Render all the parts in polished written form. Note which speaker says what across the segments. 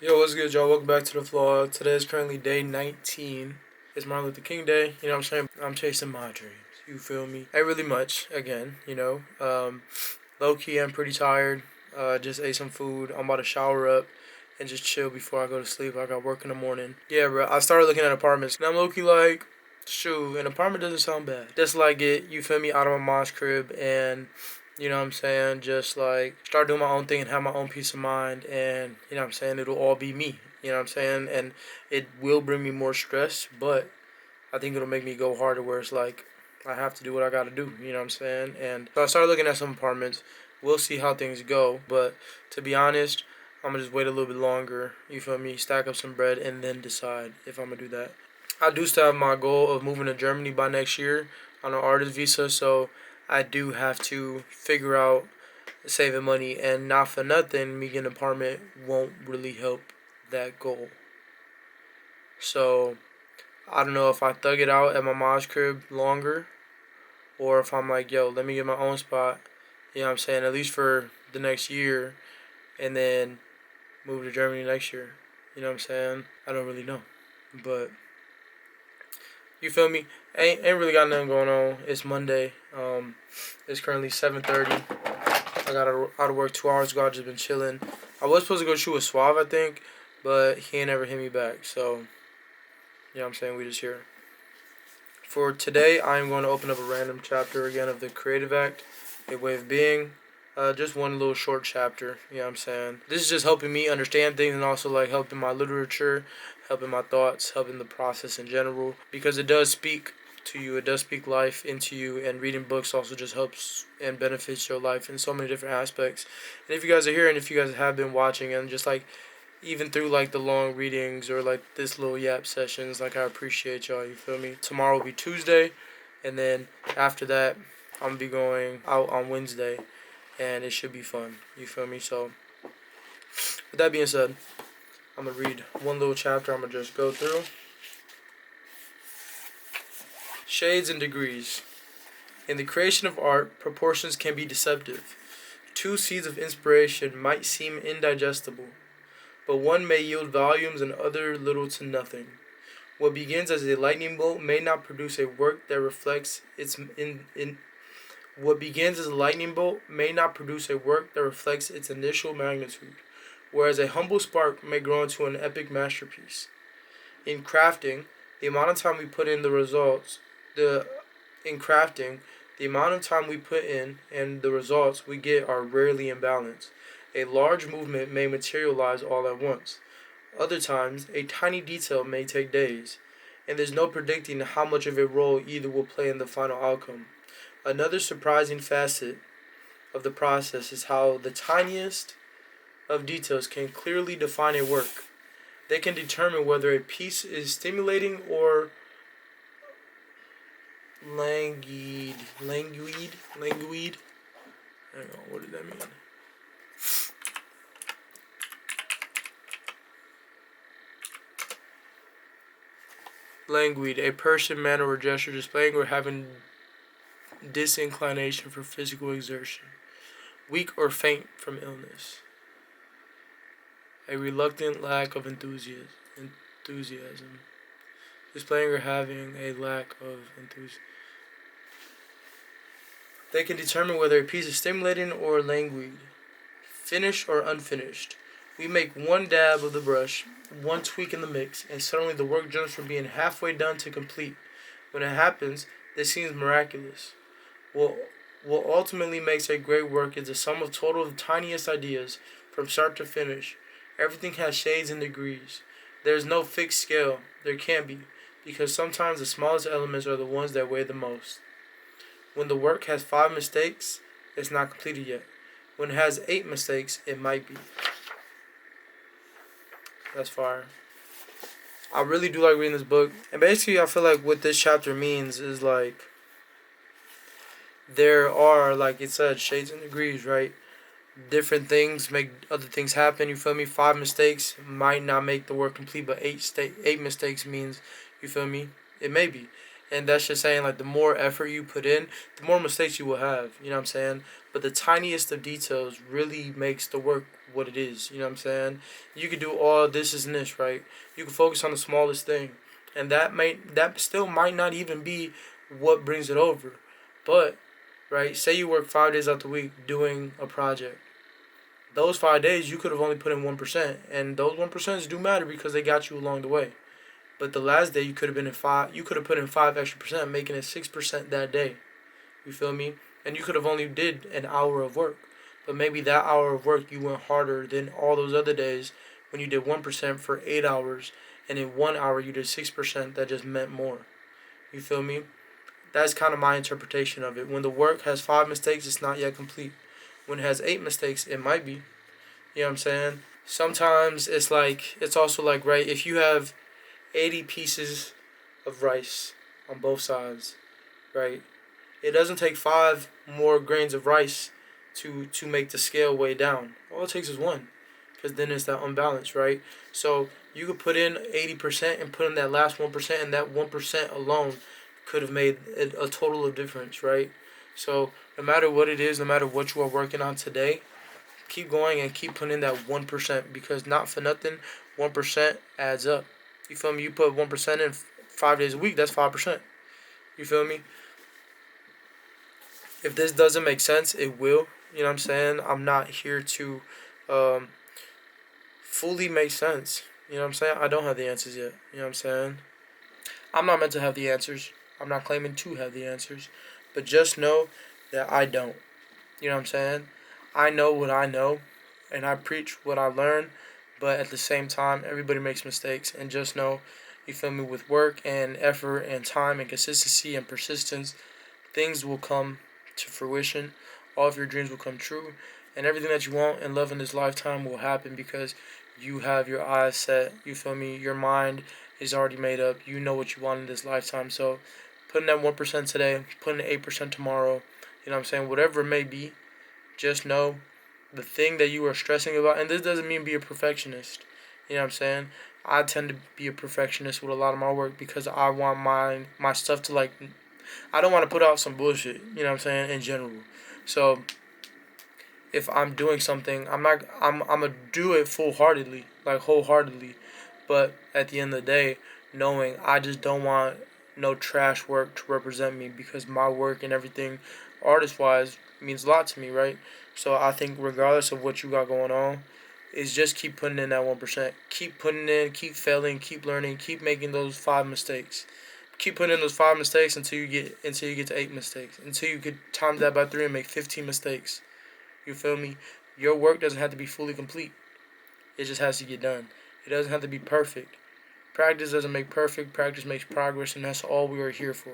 Speaker 1: Yo, what's good, y'all? Welcome back to the vlog. Today is currently day 19. It's Martin Luther King Day. You know what I'm saying? I'm chasing my dreams. You feel me? Ain't really much, again, Low key, I'm pretty tired. Just ate some food. I'm about to shower up and just chill before I go to sleep. I got work in the morning. Yeah, bro. I started looking at apartments. And I'm low key like, shoot, an apartment doesn't sound bad. Just like it, you feel me, out of my mom's crib and you know what I'm saying? Just like start doing my own thing and have my own peace of mind and you know what I'm saying, it'll all be me. You know what I'm saying? And it will bring me more stress, but I think it'll make me go harder where it's like I have to do what I gotta do, you know what I'm saying? And so I started looking at some apartments. We'll see how things go. But to be honest, I'm gonna just wait a little bit longer, you feel me, stack up some bread and then decide if I'm gonna do that. I do still have my goal of moving to Germany by next year on an artist visa, so I do have to figure out saving money, and not for nothing, me getting an apartment won't really help that goal. So I don't know if I thug it out at my mom's crib longer, or if I'm like, yo, let me get my own spot. You know what I'm saying? At least for the next year, and then move to Germany next year. You know what I'm saying? I don't really know, but you feel me? Ain't really got nothing going on. It's Monday. It's currently 7:30. I got out of work 2 hours ago. I just been chilling. I was supposed to go shoot with Suave, I think, but he ain't ever hit me back. So, you know what I'm saying? We just here. For today, I'm going to open up a random chapter again of the Creative Act, A Way of Being. Just one little short chapter, you know what I'm saying? This is just helping me understand things and also like helping my literature, helping my thoughts, helping the process in general. Because it does speak to you, it does speak life into you, and reading books also just helps and benefits your life in so many different aspects. And if you guys are here and if you guys have been watching and just like even through like the long readings or like this little yap sessions, like I appreciate y'all, you feel me? Tomorrow will be Tuesday, and then after that I'm gonna be going out on Wednesday, and it should be fun, you feel me? So with that being said, I'm gonna read one little chapter. I'm gonna just go through. Shades and degrees. In the creation of art, proportions can be deceptive. Two seeds of inspiration might seem indigestible, but one may yield volumes and other little to nothing. What begins as a lightning bolt may not produce a work that reflects its in what begins as a lightning bolt may not produce a work that reflects its initial magnitude, whereas a humble spark may grow into an epic masterpiece. In crafting, the amount of time we put in the results the in crafting, the amount of time we put in and the results we get are rarely in balance. A large movement may materialize all at once. Other times, a tiny detail may take days, and there's no predicting how much of a role either will play in the final outcome. Another surprising facet of the process is how the tiniest of details can clearly define a work. They can determine whether a piece is stimulating or languid. Hang on, what did that mean? Languid, a person, manner, or gesture displaying or having disinclination for physical exertion. Weak or faint from illness. A reluctant lack of enthusiasm. Displaying or having a lack of enthusiasm. They can determine whether a piece is stimulating or languid, finished or unfinished. We make one dab of the brush, one tweak in the mix, and suddenly the work jumps from being halfway done to complete. When it happens, this seems miraculous. What ultimately makes a great work is the sum of total of the tiniest ideas, from start to finish. Everything has shades and degrees. There is no fixed scale. There can't be, because sometimes the smallest elements are the ones that weigh the most. When the work has 5 mistakes, it's not completed yet. When it has 8 mistakes, it might be. That's fire. I really do like reading this book. And basically, I feel like what this chapter means is like there are, like it said, shades and degrees, right? Different things make other things happen. You feel me? 5 mistakes might not make the work complete, but 8 mistakes means, you feel me? It may be. And that's just saying like the more effort you put in, the more mistakes you will have. You know what I'm saying? But the tiniest of details really makes the work what it is. You know what I'm saying? You could do all this and this, right? You can focus on the smallest thing, and that still might not even be what brings it over. But right, say you work 5 days out the week doing a project. Those 5 days you could have only put in 1%, and those 1% do matter because they got you along the way. But the last day you could have been in five. You could have put in 5 extra percent, making it 6% that day. You feel me? And you could have only did an hour of work, but maybe that hour of work you went harder than all those other days when you did 1% for 8 hours, and in 1 hour you did 6%. That just meant more. You feel me? That's kind of my interpretation of it. When the work has 5 mistakes, it's not yet complete. When it has 8 mistakes, it might be. You know what I'm saying? Sometimes it's also like, right, if you have 80 pieces of rice on both sides, right? It doesn't take 5 more grains of rice to make the scale way down. All it takes is one, because then it's that unbalance, right? So you could put in 80% and put in that last 1%, and that 1% alone could have made a total of difference, right? So no matter what it is, no matter what you are working on today, keep going and keep putting in that 1%, because not for nothing, 1% adds up. You feel me? You put 1% in 5 days a week, that's 5%. You feel me? If this doesn't make sense, it will. You know what I'm saying? I'm not here to um, fully make sense. You know what I'm saying? I don't have the answers yet. You know what I'm saying? I'm not meant to have the answers. I'm not claiming to have the answers. But just know that I don't. You know what I'm saying? I know what I know, and I preach what I learn, but at the same time, everybody makes mistakes. And just know, you feel me, with work and effort and time and consistency and persistence, things will come to fruition. All of your dreams will come true, and everything that you want and love in this lifetime will happen because you have your eyes set. You feel me? Your mind is already made up. You know what you want in this lifetime. So, put in that 1% today, put in 8% tomorrow. You know what I'm saying? Whatever it may be, just know the thing that you are stressing about, and this doesn't mean be a perfectionist. You know what I'm saying? I tend to be a perfectionist with a lot of my work because I want my stuff to like. I don't want to put out some bullshit. You know what I'm saying? In general, so if I'm doing something, I'm not. I'm gonna do it full heartedly, like wholeheartedly. But at the end of the day, knowing I just don't want no trash work to represent me because my work and everything, artist wise, means a lot to me, right? So I think regardless of what you got going on, is just keep putting in that 1%. Keep putting in, keep failing, keep learning, keep making those 5 mistakes. Keep putting in those 5 mistakes until you get to 8 mistakes. Until you get times that by 3 and make 15 mistakes. You feel me? Your work doesn't have to be fully complete. It just has to get done. It doesn't have to be perfect. Practice doesn't make perfect. Practice makes progress, and that's all we are here for.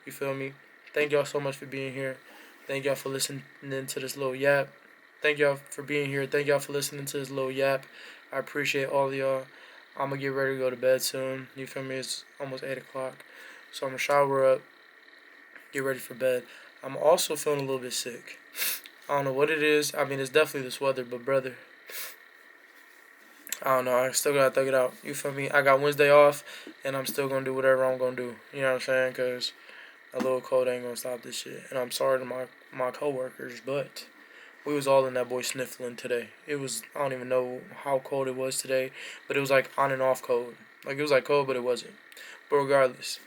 Speaker 1: You feel me? Thank y'all so much for being here. Thank y'all for listening to this little yap. Thank y'all for being here. Thank y'all for listening to this little yap. I appreciate all of y'all. I'm going to get ready to go to bed soon. You feel me? It's almost 8 o'clock. So I'm going to shower up, get ready for bed. I'm also feeling a little bit sick. I don't know what it is. I mean, it's definitely this weather, but brother, I don't know. I still gotta thug it out. You feel me? I got Wednesday off, and I'm still gonna do whatever I'm gonna do. You know what I'm saying? Cause a little cold ain't gonna stop this shit. And I'm sorry to my coworkers, but we was all in that boy sniffling today. It was, I don't even know how cold it was today, but it was like on and off cold. Like it was like cold, but it wasn't. But regardless,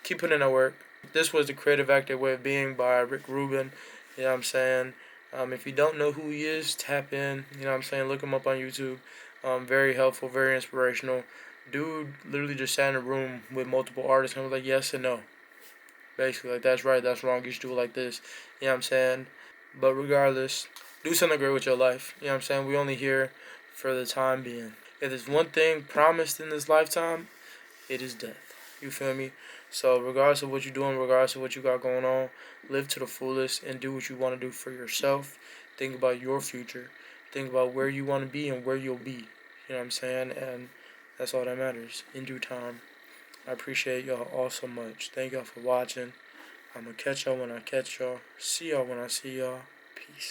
Speaker 1: keep putting in that work. This was the Creative Active Way of Being by Rick Rubin. You know what I'm saying? If you don't know who he is, tap in. You know what I'm saying? Look him up on YouTube. Very helpful, very inspirational. Dude literally just sat in a room with multiple artists and was like, yes and no. Basically, like, that's right, that's wrong, you should do it like this. You know what I'm saying? But regardless, do something great with your life. You know what I'm saying? We only here for the time being. If there's one thing promised in this lifetime, it is death. You feel me? So regardless of what you're doing, regardless of what you got going on, live to the fullest and do what you want to do for yourself. Think about your future. Think about where you want to be and where you'll be. You know what I'm saying? And that's all that matters. In due time. I appreciate y'all all so much. Thank y'all for watching. I'm going to catch y'all when I catch y'all. See y'all when I see y'all. Peace.